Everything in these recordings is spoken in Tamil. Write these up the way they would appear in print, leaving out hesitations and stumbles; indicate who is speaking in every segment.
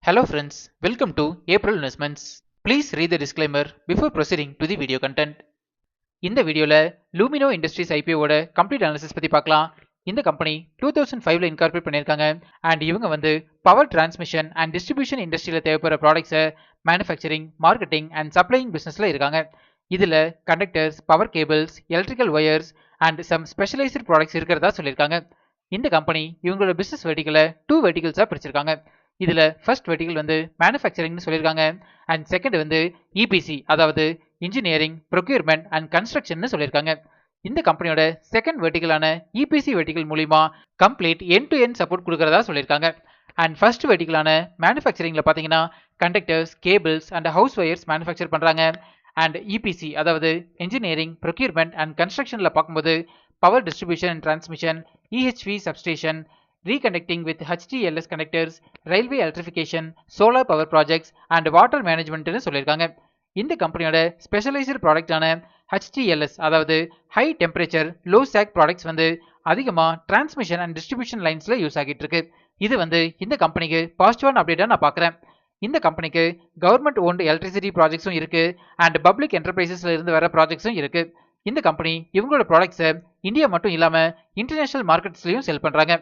Speaker 1: Hello friends, welcome to April Investments. Please read the disclaimer before proceeding to the video content. இந்த வீடியோல லூமினோ இண்டஸ்ட்ரீஸ் ஐபிஓட கம்ப்ளீட் அனாலிசிஸ் பத்தி பார்க்கலாம். இந்த கம்பெனி 2005ல இன்கார்பரேட் பண்ணிருக்காங்க அண்ட் இவங்க பவர் டிரான்ஸ்மிஷன் அண்ட் டிஸ்ட்ரிபியூஷன் இண்டஸ்ட்ரியில தேவைப்படுற ப்ராடக்ட்ஸை மேனுஃபேக்சரிங், மார்க்கெட்டிங் அண்ட் சப்ளையிங் பிசினஸ்ல இருக்காங்க. இதுல conductors, power cables, electrical wires and some specialized products இருக்கிறதா சொல்லியிருக்காங்க. இந்த கம்பெனி இவங்களோட பிசினஸ் வெர்டிகலை 2 வெர்டிகல்ஸா பிரிச்சிருக்காங்க. இதுல ஃபர்ஸ்ட் வெர்டிகல் மேனுஃபேக்சரிங்னு சொல்லியிருக்காங்க அண்ட் செகண்ட் இபிசி, அதாவது இன்ஜினியரிங், ப்ரொக்யூர்மெண்ட் அண்ட் கன்ஸ்ட்ரக்ஷன் சொல்லியிருக்காங்க. இந்த கம்பெனியோட செகண்ட் வெர்டிகலான இபிசி வெர்டிகல் மூலியமா complete end to end support கொடுக்கறதா சொல்லியிருக்காங்க. அண்ட் ஃபர்ஸ்ட் வெர்டிகலான மேனுஃபேக்சரிங்ல பாத்தீங்கன்னா conductors, cables and house wires manufacture பண்றாங்க. அண்ட் இபிசி, அதாவது இன்ஜினியரிங், ப்ரொக்யூர்மெண்ட் அண்ட் கன்ஸ்ட்ரக்ஷன்ல பார்க்கும்போது power distribution and transmission, EHV substation, reconnecting with HTLS connectors, railway electrification, solar power projects and water management னு சொல்லியிருக்காங்க. இந்த கம்பெனியோட ஸ்பெஷலைஸ்டு ப்ராடக்டான HTLS, அதாவது high temperature low sag products அதிகமா டிரான்ஸ்மிஷன் அண்ட் டிஸ்ட்ரிபியூஷன் லைன்ஸ்ல யூஸ் ஆகிட்டு இருக்கு. இது இந்த கம்பெனிக்கு பாசிட்டிவான அப்டேட்டா நான் பார்க்குறேன். இந்த கம்பெனிக்கு கவர்மெண்ட் ஓன்டு எலக்ட்ரிசிட்டி ப்ராஜெக்ட்ஸும் இருக்கு அண்ட் பப்ளிக் என்டர்பிரைசஸ்ல இருந்து வர ப்ராஜெக்ட்ஸும் இருக்கு. இந்த கம்பெனி இவங்களோட ப்ராடக்ட்ஸை இந்தியா மட்டும் இல்லாம இன்டர்நேஷனல் மார்க்கெட்ஸ்லயும் செல் பண்றாங்க.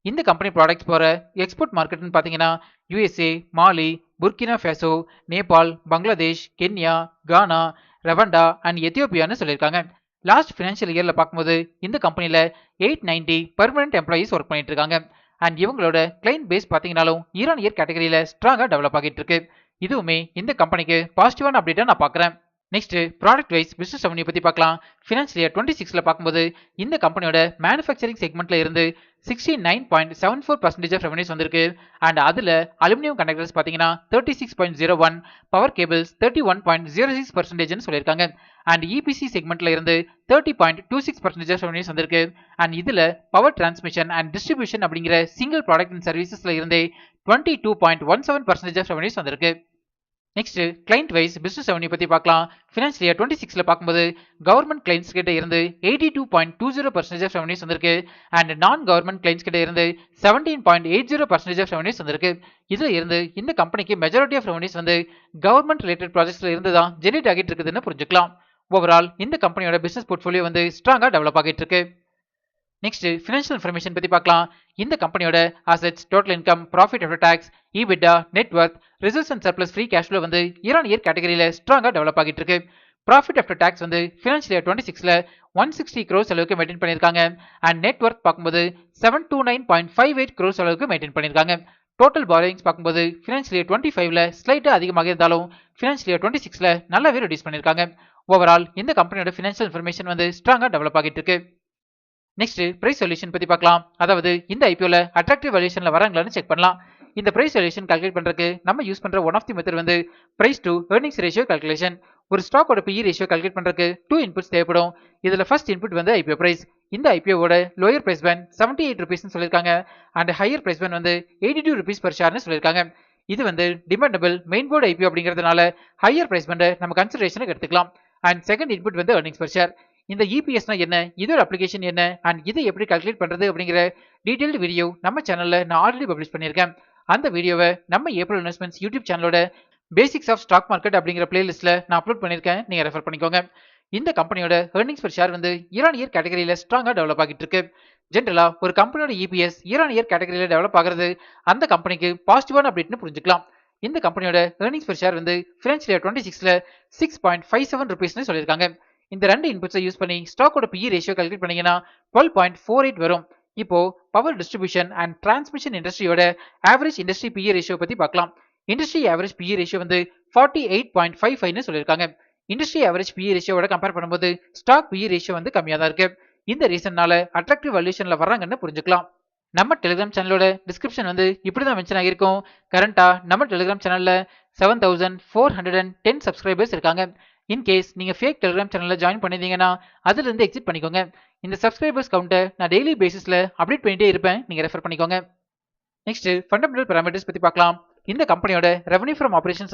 Speaker 1: இந்த கம்பெனி ப்ராடக்ட்ஸ் போற எக்ஸ்போர்ட் மார்க்கெட்னு பார்த்தீங்கன்னா USA, Mali, Burkina Faso, Nepal, Bangladesh, Kenya, Ghana, Rwanda and எத்தியோப்பியான்னு சொல்லியிருக்காங்க. லாஸ்ட் ஃபினான்ஷியல் இயர்ல பார்க்கும்போது இந்த கம்பெனில 890 பெர்மனன்ட் எம்ப்ளாயீஸ் ஒர்க் பண்ணிட்டு இருக்காங்க. அண்ட் இவங்களோட கிளைண்ட் பேஸ் பார்த்தீங்கன்னாலும் ஈரான் இயர் கேட்டகரியில ஸ்ட்ராங்கா டெவலப் ஆகிட்டு இருக்கு. இதுவுமே இந்த கம்பெனிக்கு பாசிட்டிவான அப்டேட்டா நான் பார்க்குறேன். Next product wise business revenue பத்தி பார்க்கலாம். ஃபினான்ஷியல் இயர் 26ல பார்க்கும்போது இந்த கம்பெனியோட மேனுஃபேக்சரிங் செக்மெண்ட்ல இருந்து 69.74% ஆஃப் ரெவன்யூஸ் வந்திருக்கு. அண்ட் அதுல அலுமினியம் கண்டக்டர்ஸ் பாத்தீங்கன்னா 36.01, பவர் கேபிள்ஸ் 31.06% சொல்லியிருக்காங்க. அண்ட் இபிசி செக்மெண்ட்ல இருந்து 30.26% ஆஃப் ரெவன்யூஸ் வந்திருக்கு. அண்ட் இதுல பவர் டிரான்ஸ்மிஷன் அண்ட் டிஸ்ட்ரிபியூஷன் அப்படிங்கிற சிங்கிள் ப்ராடக்ட் அண்ட் சர்வீசஸ்ல இருந்து 22.17% ஆஃப் ரெவன்யூஸ் வந்திருக்கு. Next client wise business revenue பத்தி பார்க்கலாம். ஃபினான்ஷியல் இயர் 26ல பார்க்கும்போது கவர்மெண்ட் கிளைண்ட்ஸ் கிட்ட இருந்து 82.20% ஆஃப் ரெவன்யூஸ் வந்திருக்கு. அண்ட் நான் கவர்மெண்ட் கிளைண்ட்ஸ் கிட்ட இருந்து 17.80% ஆஃப் ரெவன்யூஸ் வந்திருக்கு. இதுல இருந்து இந்த கம்பெனிக்கு majority of revenues government related ப்ராஜெக்ட்ஸ்ல இருந்து தான் ஜெனரேட் ஆகிட்டு இருக்குதுன்னு புரிஞ்சுக்கலாம். ஓவரால் இந்த கம்பெனியோட பிசினஸ் போர்ட்ஃபோலியோ ஸ்ட்ராங்கா டெவலப் ஆகிட்டு இருக்கு. நெக்ஸ்ட் ஃபினான்ஷியல் இன்ஃபர்மேஷன் பத்தி பார்க்கலாம். இந்த கம்பெனியோட assets, total income, profit after tax, EBITDA, net worth, reserves and surplus free cash flow year on year கேட்டகரியில ஸ்ட்ராங்கா டெவலப் ஆகிட்டு இருக்கு. Profit after tax financial year 26ல 160 crores அளவுக்கு மெயின்டைன் பண்ணிருக்காங்க. அண்ட் நெட் வர்த் பார்க்கும்போது 729.58 crores அளவுக்கு மெயின்டைன் பண்ணிருக்காங்க. டோட்டல் பாரோயிங்ஸ் பார்க்கும்போது ஃபினான்ஷியல் இயர் 25ல ஸ்லைட்டா அதிகமாக இருந்தாலும் ஃபினான்ஷியல் இயர் 26ல நல்லாவே ரெடியூஸ் பண்ணிருக்காங்க. ஓவரால் இந்த கம்பெனியோட ஃபினான்ஷியல் இன்ஃபர்மேஷன் ஸ்ட்ராங்கா டெவலப் ஆகிட்டு இருக்கு. நெக்ஸ்ட் பிரைஸ் வேல்யூஷன் பத்தி பார்க்கலாம். அதாவது இந்த ஐபிஓல அட்ராக்டிவ் வேல்யூஷன்ல வராங்களான்னு செக் பண்ணலாம். இந்த பிரைஸ் வேல்யூஷன் கால்குலேட் பண்றதுக்கு நம்ம யூஸ் பண்ற one of the method price to earnings ratio calculation. ஒரு ஸ்டாக்கோட PE ரேஷியோ கால்குலேட் பண்றதுக்கு 2 இன்புட்ஸ் தேவைப்படும். இதுல ஃபர்ஸ்ட் இன்புட் ஐபிஓ பிரைஸ். இந்த ஐபிஓவோட லோயர் பிரைஸ் பேண்ட் 78 ரூபீஸ்னு சொல்லியிருக்காங்க. And higher price band 82 rupees per ஷேர்னு சொல்லியிருக்காங்க. இது டிமாண்டபிள் மெயின் போர்டு ஐபிஓ அப்படிங்கிறதுனால ஹையர் பிரைஸ் பேண்ட் நம்ம கன்சிடரேஷனுக்கு எடுத்துக்கலாம். And second input earnings per share. இந்த இபிஎஸ்னா என்ன, இதோட அப்ளிகேஷன் என்ன அண்ட் இதை எப்படி கால்குலேட் பண்றது அப்படிங்கிற டீடைல்டு வீடியோ நம்ம சேனல்ல நான் ஆல்ரெடி பப்ளிஷ் பண்ணியிருக்கேன். அந்த வீடியோவை நம்ம ஏப்ரல் இன்வெஸ்ட்மெண்ட்ஸ் யூடியூப் சேனலோட பேசிக்ஸ் ஆஃப் ஸ்டாக் மார்க்கெட் அப்படிங்கிற பிளேலிஸ்ட்ல நான் அப்லோட் பண்ணியிருக்கேன். நீங்க ரெஃபர் பண்ணிக்கோங்க. இந்த கம்பெனியோட earnings per share year on year கேட்டகரியில ஸ்ட்ராங்கா டெவலப் ஆகிட்டு இருக்கு. ஜென்ரலா ஒரு கம்பெனியோட இபிஎஸ் ஈரான் இயர் கேட்டகரியில டெவலப் ஆகிறது அந்த கம்பெனிக்கு பாசிட்டிவான அப்டேட்னு புரிஞ்சுக்கலாம். இந்த கம்பெனியோட earnings per share financial year 26ல 6.57 ரூபீஸ்னு சொல்லியிருக்காங்க. இந்த ரெண்டு இன்புட்ஸை யூஸ் பண்ணி ஸ்டாக்கோட PE ரேஷியோ கால்குலேட் பண்ணீங்கன்னா 12.48 வரும். இப்போ பவர் டிஸ்ட்ரிபியூஷன் அண்ட் டிரான்ஸ்மிஷன் இண்டஸ்ட்ரியோட ஆவரேஜ் இண்டஸ்ட்ரி PE ரேஷியோ பத்தி பார்க்கலாம். இண்டஸ்ட்ரி ஆவரேஜ் PE ரேஷியோ 48.55ன்னு சொல்லியிருக்காங்க. இண்டஸ்ட்ரி ஆவரேஜ் PE ரேஷியோட கம்பேர் பண்ணும்போது ஸ்டாக் PE ரேஷியோ கம்மியா தான் இருக்கு. இந்த ரீசன்னால அட்ராக்டிவ் வேல்யூஷன்ல வர்றாங்கன்னு புரிஞ்சுக்கலாம். நம்ம டெலிகிராம் சேனலோட டிஸ்கிரிப்ஷன் இப்படிதான் மென்ஷன் ஆகிருக்கும். கரண்டா நம்ம டெலிகிராம் சேனல்ல 7410 சப்ஸ்கிரைபர்ஸ் இருக்காங்க. இன்கேஸ் நீங்க ஃபேக் டெலிகிராம் சேனல்ல ஜாயின் பண்ணிருந்தீங்கன்னா அதுல இருந்து எக்ஸிட் பண்ணிக்கோங்க. இந்த சப்ஸ்கிரைபர்ஸ் கவுண்ட்டை நான் டெய்லி பேசிஸ்ல அப்டேட் பண்ணிட்டே இருப்பேன். நீங்க ரெஃபர் பண்ணிக்கோங்க. நெக்ஸ்ட் ஃபண்டமெண்டல் பாராமீட்டர்ஸ் பத்தி பார்க்கலாம். இந்த கம்பெனியோட revenue from operations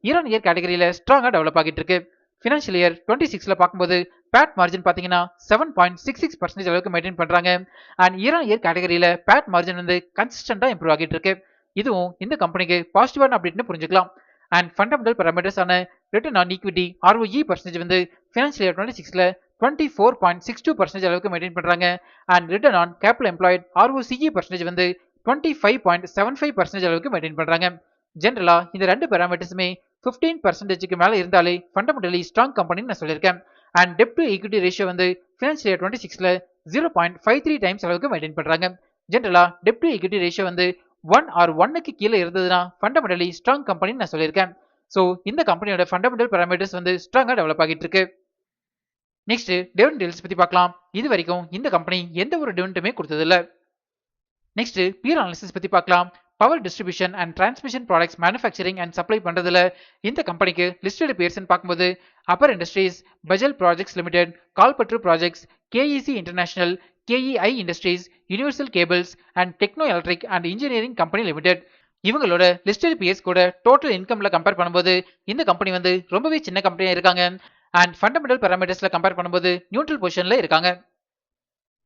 Speaker 1: Iran year கேட்டகரியில ஸ்ட்ராங்கா டெவலப் ஆகிட்டு இருக்கு. ஃபினான்ஷியல் இயர் 26ல பார்க்கும்போது பேட் மார்ஜின் பாத்தீங்கன்னா 7.66% அளவுக்கு மெயின்டைன் பண்றாங்க. அண்ட் ஈரான் இயர் கேட்டகரியில பேட் மார்ஜின் கன்சிஸ்டன்டா இம்ப்ரூவ் ஆகிட்டு இருக்கு. இதுவும் இந்த கம்பெனிக்கு பாசிட்டிவான அப்டேட்னு புரிஞ்சுக்கலாம். அண்ட் ஃபண்டமெண்டல் பாராமீட்டர்ஸ் ஆன return on equity ROE percentage வந்து ஃபினான்ஷியல் இயர் 26ல 24.62% அளவுக்கு மெயின்டைன் பண்றாங்க. And return on capital employed ROCE percentage வந்து 25.75% அளவுக்கு மெயின்டைன் பண்றாங்க. ஜென்ரலா இந்த ரெண்டு பாராமீட்டர்ஸுமே 15%க்கு மேல இருந்தாலே ஃபண்டமெண்டலி ஸ்ட்ராங் கம்பெனின்னு நான் சொல்லியிருக்கேன். And dept to equity ratio வந்து ஃபினான்ஷியல் இயர் 26ல 0.53 டைம்ஸ் அளவுக்கு மெயின்டைன் பண்றாங்க. ஜென்ரலா டெப்ட் டு ஈக்விட்டி ரேஷியோ வந்து 1 or 1க்கு கீழே இருந்ததுன்னா ஃபண்டமெண்டலி ஸ்ட்ராங் கம்பெனின்னு நான் சொல்லியிருக்கேன். ஸோ இந்த கம்பெனியோட ஃபண்டமெண்டல் பாராமீட்டர்ஸ் வந்து ஸ்ட்ராங்கா டெவலப் ஆகிட்டு இருக்கு. நெக்ஸ்ட் டிவிடெண்ட் டீல்ஸ் பத்தி பார்க்கலாம். இது வரைக்கும் இந்த கம்பெனி எந்த ஒரு டிவிடெண்டுமே கொடுத்ததில்ல. நெக்ஸ்ட் பியர் அனாலிசிஸ் பத்தி பார்க்கலாம். Power distribution and transmission products manufacturing and supply பண்றதுல இந்த கம்பெனிக்கு லிஸ்டட் பேர்ஸ் பார்க்கும்போது Apar industries, Bajel projects limited, Kalpataru projects, KEC international, KEI industries, universal cables and techno electric and engineering company limited இவங்களோட லிஸ்டட் பியர்ஸ் கூட டோட்டல் இன்கம்ல கம்பேர் பண்ணும்போது இந்த கம்பெனி வந்து ரொம்பவே சின்ன கம்பெனியா இருக்காங்க. அண்ட் ஃபண்டமெண்டல் பாராமீட்டர்ஸ்ல கம்பேர் பண்ணும்போது நியூட்ரல் பொசிஷன்ல இருக்காங்க.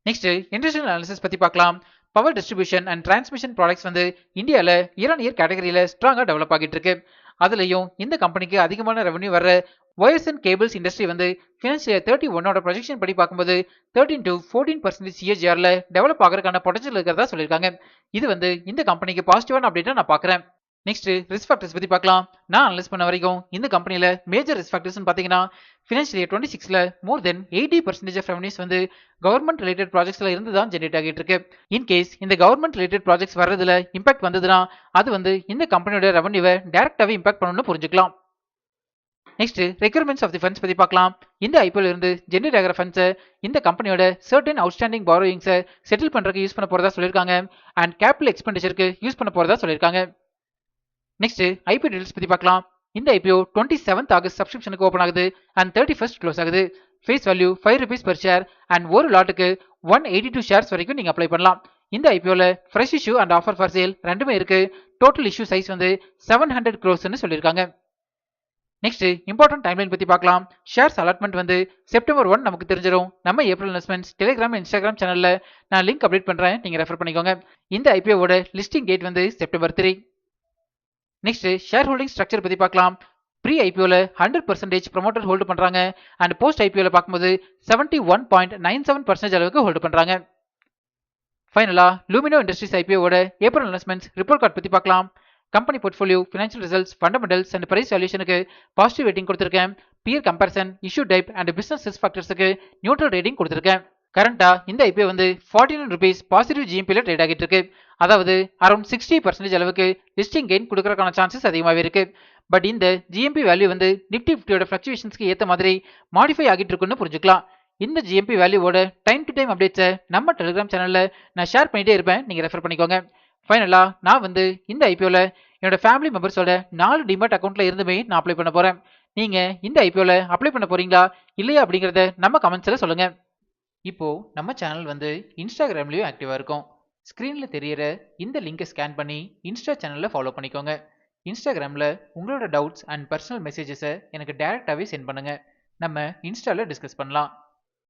Speaker 1: நெக்ஸ்ட் இண்டஸ்ட்ரியல் அனாலிசிஸ் பத்தி பார்க்கலாம். Power distribution and transmission products வந்து இந்தியாவில் இயர் ஆன் இயர் கேட்டகரியில ஸ்ட்ராங்கா டெவலப் ஆகிட்டு இருக்கு. அதுலயும் இந்த கம்பெனிக்கு அதிகமான ரெவன்யூ வர ஒயர்ஸ் அண்ட் கேபிள்ஸ் இண்டஸ்ட்ரி வந்து ஃபினான்ஷியல் இயர் 31 ப்ரொஜெக்ஷன் படி பார்க்கும்போது 13 to 14% CAGRல டெவலப் ஆகிறதுக்கான பொட்டன்ஷியல் இருக்கிறதா சொல்லியிருக்காங்க. இது வந்து இந்த கம்பெனிக்கு பாசிட்டிவான அப்டேட்டா நான் பார்க்குறேன். நெக்ஸ்ட் ரிஸ்க் ஃபேக்டர்ஸ் பத்தி பார்க்கலாம். நான் அனலைஸ் பண்ண வரைக்கும் இந்த கம்பெனில மேஜர் ரிஸ்க் ஃபேக்டர்ஸ் பாத்தீங்கன்னா ஃபினான்ஷியல் இயர் 26ல மோர் தென் 80% ஆஃப் ரெவன்யூஸ் வந்து கவர்மெண்ட் ரிலேட்டட் ப்ராஜெக்ட்ஸ்ல இருந்து தான் ஜெனரேட் ஆகிட்டு இருக்கு. இன் கேஸ் இந்த கவர்மெண்ட் ரிலேட்டட் ப்ராஜெக்ட்ஸ் வர்றதுல இம்பாக்ட் வந்ததுன்னா அது வந்து இந்த கம்பெனியோட ரெவன்யூவை டைரக்டாவே இம்பாக்ட் பண்ணணும்னு புரிஞ்சுக்கலாம். Next requirements of the funds பத்தி பார்க்கலாம். இந்த ஐபிஎல் இருந்து ஜெனரேட் ஆகிற ஃபண்ட்ஸை இந்த கம்பெனியோட சர்டன் அவுட்ஸ்டாண்டிங் பாரோயிங்ஸை செட்டில் பண்றதுக்கு யூஸ் பண்ண போறதா சொல்லியிருக்காங்க. அண்ட் கேபிட்டல் எக்ஸ்பெண்டிச்சருக்கு யூஸ் பண்ண போறதா சொல்லியிருக்காங்க. நெக்ஸ்ட் ஐபிஓ டீடைல்ஸ் பத்தி பார்க்கலாம். இந்த ஐபிஓ 27th ஆகஸ்ட் சப்ஸ்கிரிப்ஷனுக்கு ஓபன் ஆகுது அண்ட் 31st க்ளோஸ் ஆகுது. Face value ₹5 per share and ஒரு லாட்டுக்கு 182 ஷேர்ஸ் வரைக்கும் நீங்க அப்ளை பண்ணலாம். இந்த ஐபிஓல fresh issue and offer for sale ரெண்டுமே இருக்கு. டோட்டல் இஷ்யூ சைஸ் வந்து 700 crores சொல்லியிருக்காங்க. நெக்ஸ்ட் இம்பார்ட்டன்ட் டைம்லைன் பத்தி பார்க்கலாம். ஷேர்ஸ் அலாட்மெண்ட் வந்து செப்டம்பர் 1 நமக்கு தெரிஞ்சிடும். நம்ம ஏப்ரல் இன்வெஸ்ட்மெண்ட்ஸ் டெலிகிராம் இன்ஸ்டாகிராம் சேனல்ல நான் லிங்க் அப்டேட் பண்றேன், நீங்க ரெஃபர் பண்ணிக்கோங்க. இந்த ஐபிஓவோட லிஸ்டிங் டேட் வந்து September 3. Next shareholding structure பத்தி பார்க்கலாம். ப்ரீ ஐபிஓல 100% ப்ரொமோட்டர் ஹோல்டு பண்றாங்க அண்ட் போஸ்ட் ஐபிஓல பார்க்கும்போது 71.97% அளவுக்கு ஹோல்டு பண்றாங்க. ஃபைனலா லூமினோ இண்டஸ்ட்ரீஸ் ஐபிஓவோட ஏப்ரல் இன்வெஸ்ட்மெண்ட்ஸ் ரிப்போர்ட் கார்டு பத்தி பார்க்கலாம். Company portfolio, financial results, fundamentals and price வேல்யூஷனுக்கு பாசிட்டிவ் ரேட்டிங் கொடுத்திருக்கேன். Peer comparison, issue type and business risk ஃபேக்டர்ஸ்க்கு நியூட்ரல் ரேட்டிங் கொடுத்திருக்கேன். கரண்டா இந்த ஐபிஓ வந்து ₹49 பாசிட்டிவ் ஜிஎம்பில ட்ரேட் ஆகிட்டு இருக்கு. அதாவது அரௌண்ட் 60% அளவுக்கு லிஸ்டிங் கெயின் கொடுக்கறதுக்கான சான்சஸ் அதிகமாகவே இருக்கு. பட் இந்த ஜிஎம்பி வேல்யூ வந்து நிப்டி 50யோட ஃபிளக்சுவேஷன்ஸ்க்கு ஏற்ற மாதிரி மாடிஃபை ஆகிட்டு இருக்குன்னு புரிஞ்சுக்கலாம். இந்த ஜிஎம்பி வேல்யூவோட டைம் டு டைம் அப்டேட்ஸை நம்ம டெலிகிராம் சேனல்ல நான் ஷேர் பண்ணிட்டே இருப்பேன், நீங்க ரெஃபர் பண்ணிக்கோங்க. ஃபைனலா நான் வந்து இந்த ஐபிஓல என்னோட ஃபேமிலி மெம்பர்ஸோட 4 டிமேட் அக்கௌண்ட்ல இருந்துமே நான் அப்ளை பண்ண போறேன். நீங்க இந்த ஐபிஓல அப்ளை பண்ண போறீங்களா இல்லையா அப்படிங்கறத நம்ம கமெண்ட்ஸ்ல சொல்லுங்க. இப்போ நம்ம சேனல் வந்து இன்ஸ்டாகிராம்லயும் ஆக்டிவா இருக்கும். ஸ்கிரீன்ல தெரியற இந்த லிங்கை ஸ்கேன் பண்ணி இன்ஸ்டா சேனல்ல ஃபாலோ பண்ணிக்கோங்க. இன்ஸ்டாகிராம்ல உங்களோட டவுட்ஸ் அண்ட் பர்சனல் மெசேஜஸை எனக்கு டைரக்டாவே சென்ட் பண்ணுங்க. நம்ம இன்ஸ்டால டிஸ்கஸ் பண்ணலாம்.